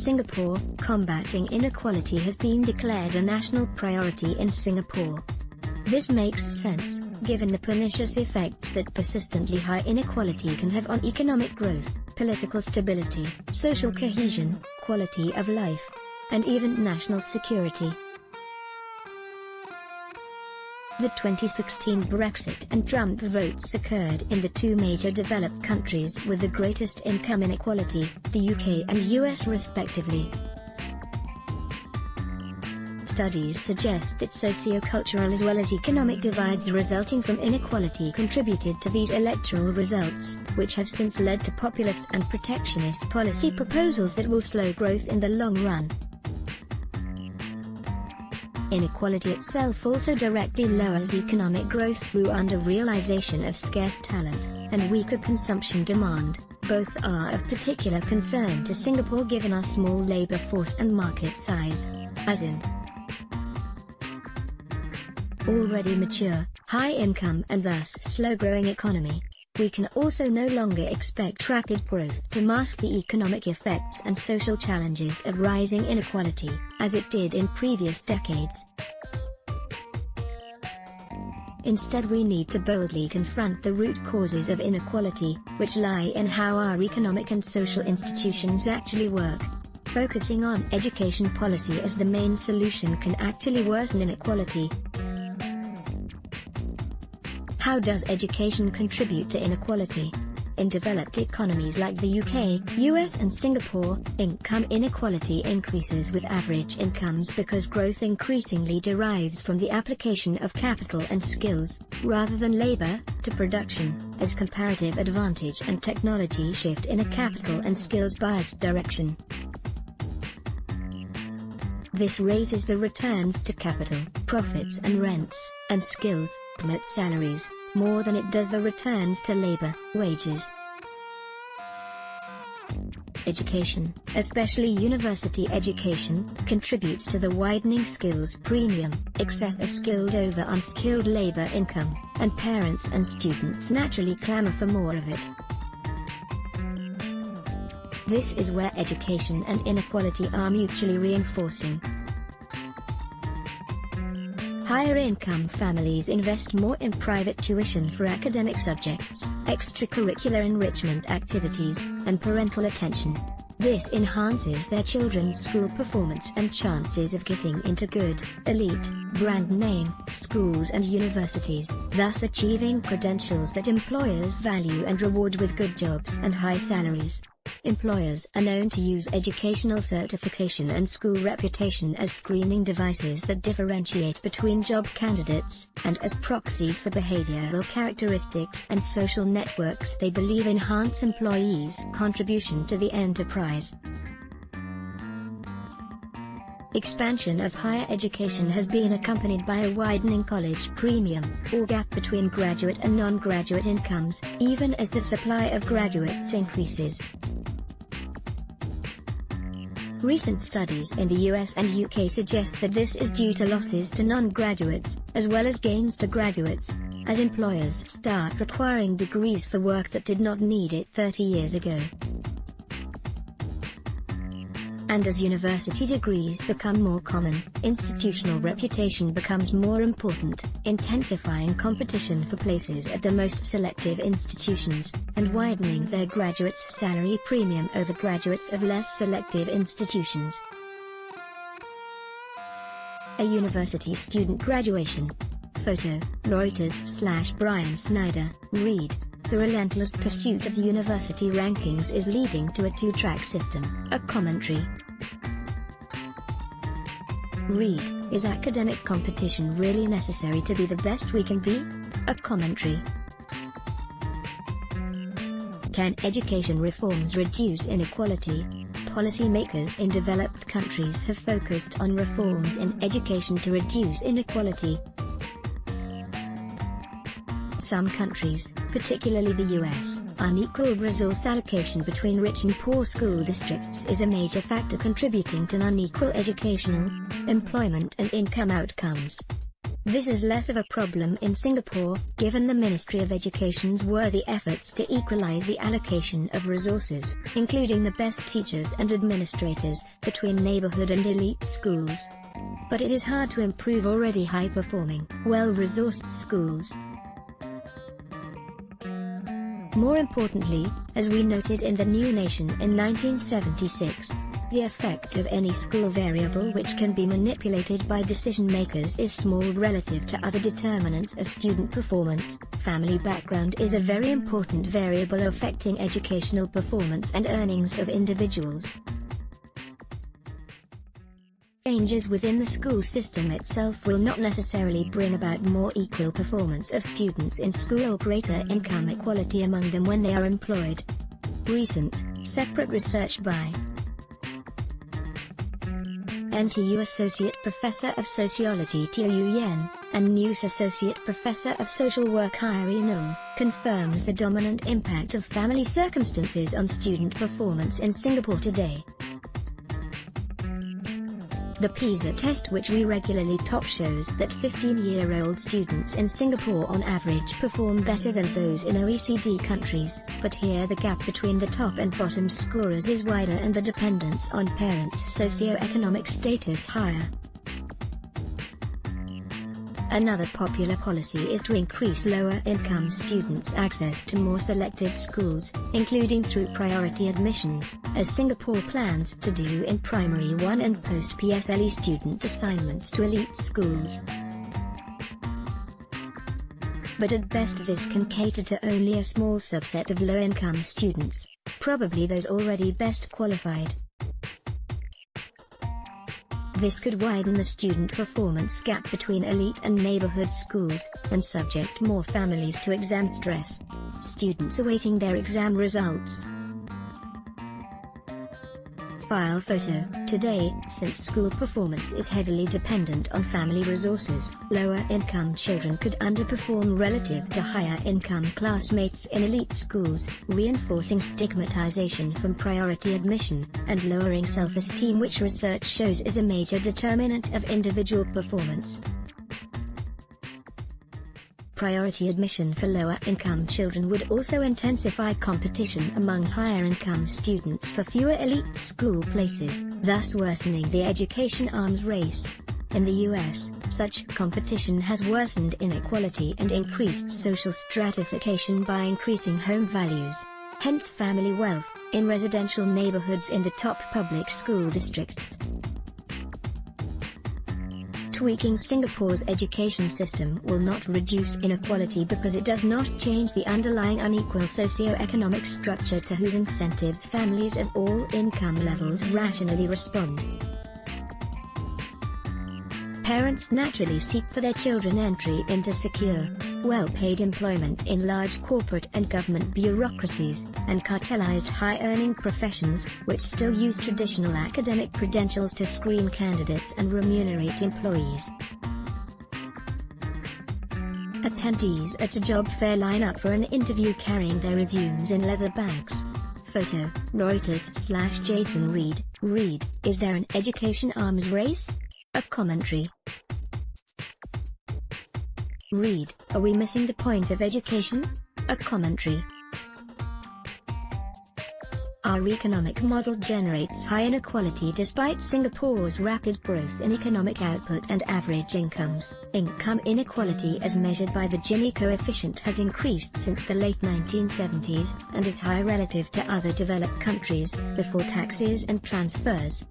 Singapore, combating inequality has been declared a national priority in Singapore. This makes sense, given the pernicious effects that persistently high inequality can have on economic growth, political stability, social cohesion, quality of life, and even national security. The 2016 Brexit and Trump votes occurred in the two major developed countries with the greatest income inequality, the UK and US respectively. Studies suggest that socio-cultural as well as economic divides resulting from inequality contributed to these electoral results, which have since led to populist and protectionist policy proposals that will slow growth in the long run. Inequality itself also directly lowers economic growth through under-realization of scarce talent, and weaker consumption demand. Both are of particular concern to Singapore given our small labor force and market size. As in already mature, high income and thus slow-growing economy, we can also no longer expect rapid growth to mask the economic effects and social challenges of rising inequality, as it did in previous decades. Instead, we need to boldly confront the root causes of inequality, which lie in how our economic and social institutions actually work. Focusing on education policy as the main solution can actually worsen inequality. How does education contribute to inequality? In developed economies like the UK, US and Singapore, income inequality increases with average incomes because growth increasingly derives from the application of capital and skills, rather than labor, to production, as comparative advantage and technology shift in a capital and skills-biased direction. This raises the returns to capital, profits and rents, and skills, promotes salaries, more than it does the returns to labor, wages. Education, especially university education, contributes to the widening skills premium, excess of skilled over unskilled labor income, and parents and students naturally clamor for more of it. This is where education and inequality are mutually reinforcing. Higher income families invest more in private tuition for academic subjects, extracurricular enrichment activities, and parental attention. This enhances their children's school performance and chances of getting into good, elite, brand name, schools and universities, thus achieving credentials that employers value and reward with good jobs and high salaries. Employers are known to use educational certification and school reputation as screening devices that differentiate between job candidates, and as proxies for behavioral characteristics and social networks they believe enhance employees' contribution to the enterprise. Expansion of higher education has been accompanied by a widening college premium, or gap between graduate and non-graduate incomes, even as the supply of graduates increases. Recent studies in the US and UK suggest that this is due to losses to non-graduates, as well as gains to graduates, as employers start requiring degrees for work that did not need it 30 years ago. And as university degrees become more common, institutional reputation becomes more important, intensifying competition for places at the most selective institutions, and widening their graduates' salary premium over graduates of less selective institutions. A university student graduation. Photo, Reuters/Brian Snyder, read. The relentless pursuit of university rankings is leading to a two-track system, a commentary. Read, is academic competition really necessary to be the best we can be? A commentary. Can education reforms reduce inequality? Policymakers in developed countries have focused on reforms in education to reduce inequality. Some countries, particularly the US, unequal resource allocation between rich and poor school districts is a major factor contributing to unequal educational, employment and income outcomes. This is less of a problem in Singapore, given the Ministry of Education's worthy efforts to equalize the allocation of resources, including the best teachers and administrators, between neighborhood and elite schools. But it is hard to improve already high-performing, well-resourced schools. More importantly, as we noted in The New Nation in 1976, the effect of any school variable which can be manipulated by decision-makers is small relative to other determinants of student performance. Family background is a very important variable affecting educational performance and earnings of individuals. Changes within the school system itself will not necessarily bring about more equal performance of students in school or greater income equality among them when they are employed. Recent, separate research by NTU Associate Professor of Sociology Tiu Yen, and News Associate Professor of Social Work Irene Ng, confirms the dominant impact of family circumstances on student performance in Singapore today. The PISA test, which we regularly top, shows that 15-year-old students in Singapore on average perform better than those in OECD countries, but here the gap between the top and bottom scorers is wider and the dependence on parents' socio-economic status higher. Another popular policy is to increase lower-income students' access to more selective schools, including through priority admissions, as Singapore plans to do in Primary 1 and post-PSLE student assignments to elite schools. But at best this can cater to only a small subset of low-income students, probably those already best qualified. This could widen the student performance gap between elite and neighborhood schools, and subject more families to exam stress. Students awaiting their exam results. File photo. Today, since school performance is heavily dependent on family resources, lower-income children could underperform relative to higher-income classmates in elite schools, reinforcing stigmatization from priority admission, and lowering self-esteem, which research shows is a major determinant of individual performance. Priority admission for lower-income children would also intensify competition among higher-income students for fewer elite school places, thus worsening the education arms race. In the US, such competition has worsened inequality and increased social stratification by increasing home values, hence family wealth, in residential neighborhoods in the top public school districts. Tweaking Singapore's education system will not reduce inequality because it does not change the underlying unequal socio-economic structure to whose incentives families of all income levels rationally respond. Parents naturally seek for their children entry into secure, well-paid employment in large corporate and government bureaucracies, and cartelized high-earning professions, which still use traditional academic credentials to screen candidates and remunerate employees. Attendees at a job fair line up for an interview carrying their resumes in leather bags. Photo, Reuters/Jason Reed. Reed, is there an education arms race? A commentary. Reed, are we missing the point of education? A commentary. Our economic model generates high inequality despite Singapore's rapid growth in economic output and average incomes. Income inequality as measured by the Gini coefficient has increased since the late 1970s, and is high relative to other developed countries, before taxes and transfers.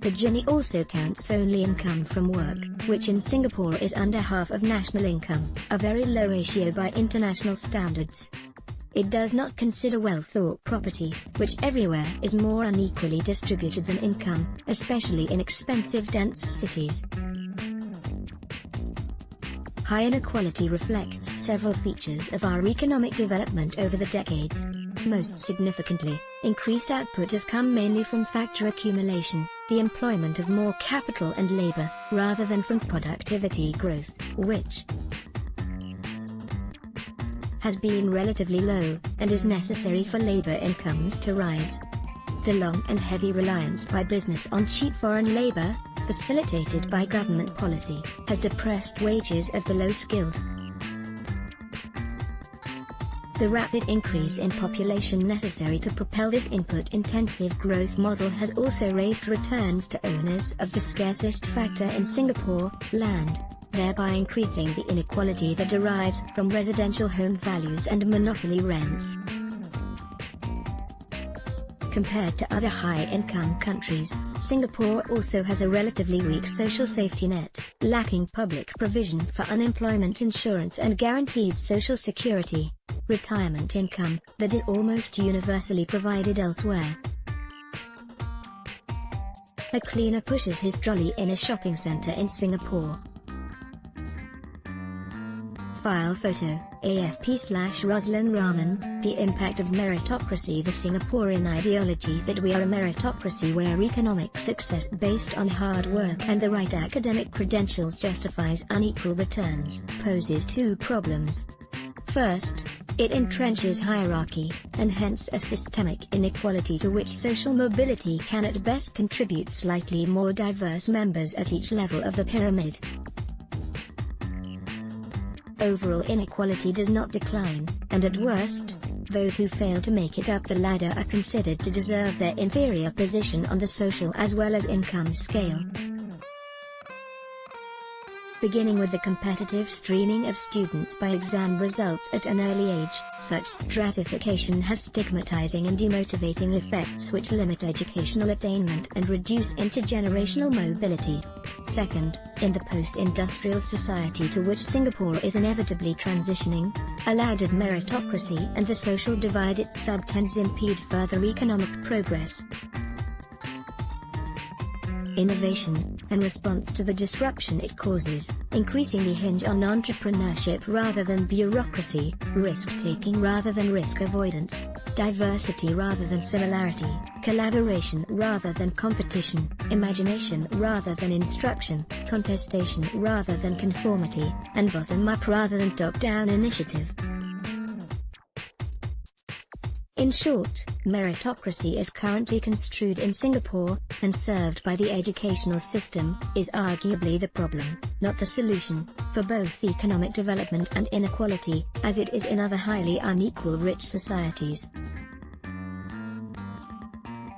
The Gini also counts only income from work, which in Singapore is under half of national income, a very low ratio by international standards. It does not consider wealth or property, which everywhere is more unequally distributed than income, especially in expensive dense cities. High inequality reflects several features of our economic development over the decades. Most significantly, increased output has come mainly from factor accumulation, the employment of more capital and labor, rather than from productivity growth, which has been relatively low, and is necessary for labor incomes to rise. The long and heavy reliance by business on cheap foreign labor, facilitated by government policy, has depressed wages of the low-skilled. The rapid increase in population necessary to propel this input-intensive growth model has also raised returns to owners of the scarcest factor in Singapore, land, thereby increasing the inequality that derives from residential home values and monopoly rents. Compared to other high-income countries, Singapore also has a relatively weak social safety net, lacking public provision for unemployment insurance and guaranteed social security, retirement income, that is almost universally provided elsewhere. A cleaner pushes his trolley in a shopping center in Singapore. File photo, AFP/Roslyn Rahman, The Impact of Meritocracy. The Singaporean ideology that we are a meritocracy where economic success based on hard work and the right academic credentials justifies unequal returns, poses two problems. First, it entrenches hierarchy, and hence a systemic inequality to which social mobility can at best contribute slightly more diverse members at each level of the pyramid. Overall inequality does not decline, and at worst, those who fail to make it up the ladder are considered to deserve their inferior position on the social as well as income scale. Beginning with the competitive streaming of students by exam results at an early age, such stratification has stigmatizing and demotivating effects which limit educational attainment and reduce intergenerational mobility. Second, in the post-industrial society to which Singapore is inevitably transitioning, a laggard meritocracy and the social divide it subtends impede further economic progress. Innovation, and response to the disruption it causes, increasingly hinge on entrepreneurship rather than bureaucracy, risk-taking rather than risk avoidance, diversity rather than similarity, collaboration rather than competition, imagination rather than instruction, contestation rather than conformity, and bottom-up rather than top-down initiative. In short, meritocracy as currently construed in Singapore, and served by the educational system, is arguably the problem, not the solution, for both economic development and inequality, as it is in other highly unequal rich societies.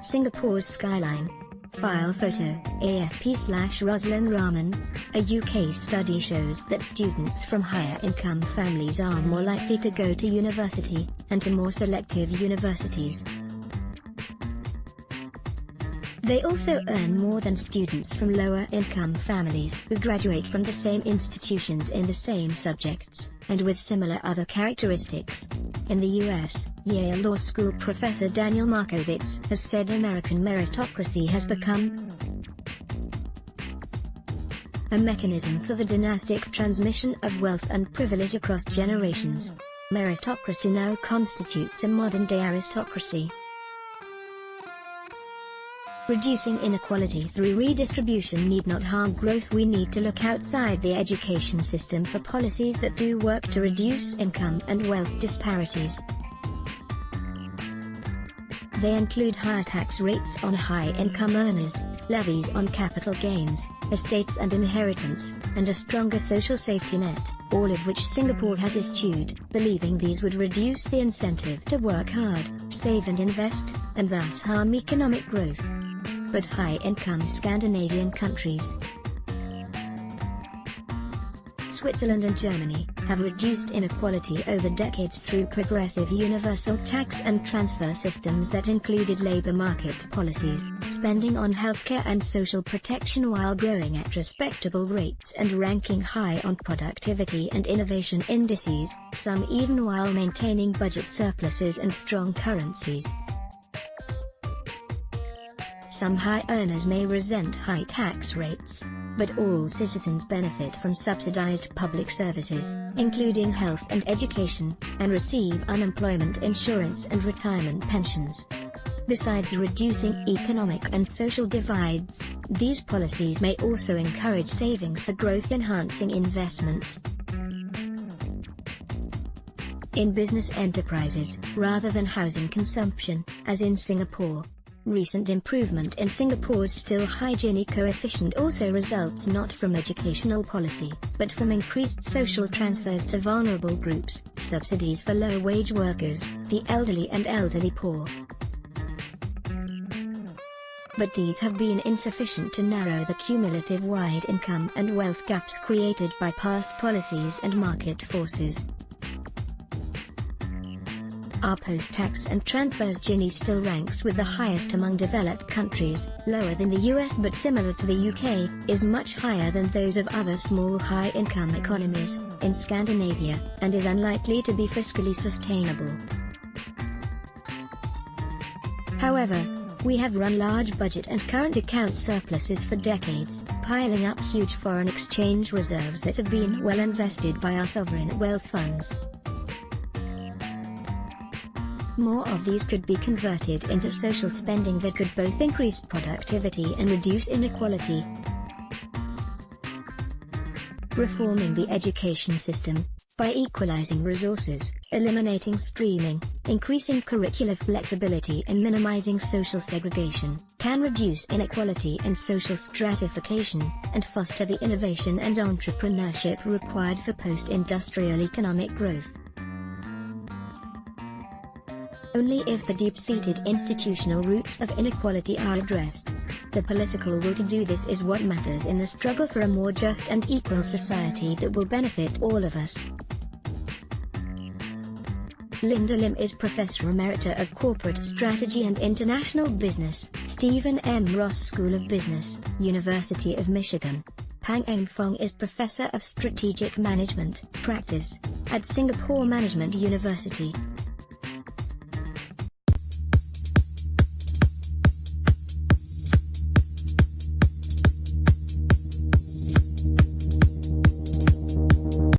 Singapore's skyline. File photo, AFP/Roslyn Rahman. A UK study shows that students from higher income families are more likely to go to university, and to more selective universities. They also earn more than students from lower income families who graduate from the same institutions in the same subjects, and with similar other characteristics. In the US, Yale Law School professor Daniel Markowitz has said American meritocracy has become a mechanism for the dynastic transmission of wealth and privilege across generations. Meritocracy now constitutes a modern-day aristocracy. Reducing inequality through redistribution need not harm growth. We need to look outside the education system for policies that do work to reduce income and wealth disparities. They include higher tax rates on high-income earners, levies on capital gains, estates and inheritance, and a stronger social safety net, all of which Singapore has eschewed, believing these would reduce the incentive to work hard, save and invest, and thus harm economic growth. But high-income Scandinavian countries, Switzerland and Germany, have reduced inequality over decades through progressive universal tax and transfer systems that included labor market policies, spending on healthcare and social protection while growing at respectable rates and ranking high on productivity and innovation indices, some even while maintaining budget surpluses and strong currencies. Some high earners may resent high tax rates, but all citizens benefit from subsidized public services, including health and education, and receive unemployment insurance and retirement pensions. Besides reducing economic and social divides, these policies may also encourage savings for growth-enhancing investments in business enterprises, rather than housing consumption, as in Singapore. Recent improvement in Singapore's still high Gini coefficient also results not from educational policy, but from increased social transfers to vulnerable groups, subsidies for low-wage workers, the elderly and elderly poor. But these have been insufficient to narrow the cumulative wide income and wealth gaps created by past policies and market forces. Our post-tax and transfers Gini still ranks with the highest among developed countries, lower than the US but similar to the UK, is much higher than those of other small high-income economies, in Scandinavia, and is unlikely to be fiscally sustainable. However, we have run large budget and current account surpluses for decades, piling up huge foreign exchange reserves that have been well invested by our sovereign wealth funds. More of these could be converted into social spending that could both increase productivity and reduce inequality. Reforming the education system, by equalizing resources, eliminating streaming, increasing curricular flexibility and minimizing social segregation, can reduce inequality and social stratification, and foster the innovation and entrepreneurship required for post-industrial economic growth. Only if the deep-seated institutional roots of inequality are addressed. The political will to do this is what matters in the struggle for a more just and equal society that will benefit all of us. Linda Lim is Professor Emerita of Corporate Strategy and International Business, Stephen M. Ross School of Business, University of Michigan. Pang Eng Fong is Professor of Strategic Management, Practice, at Singapore Management University.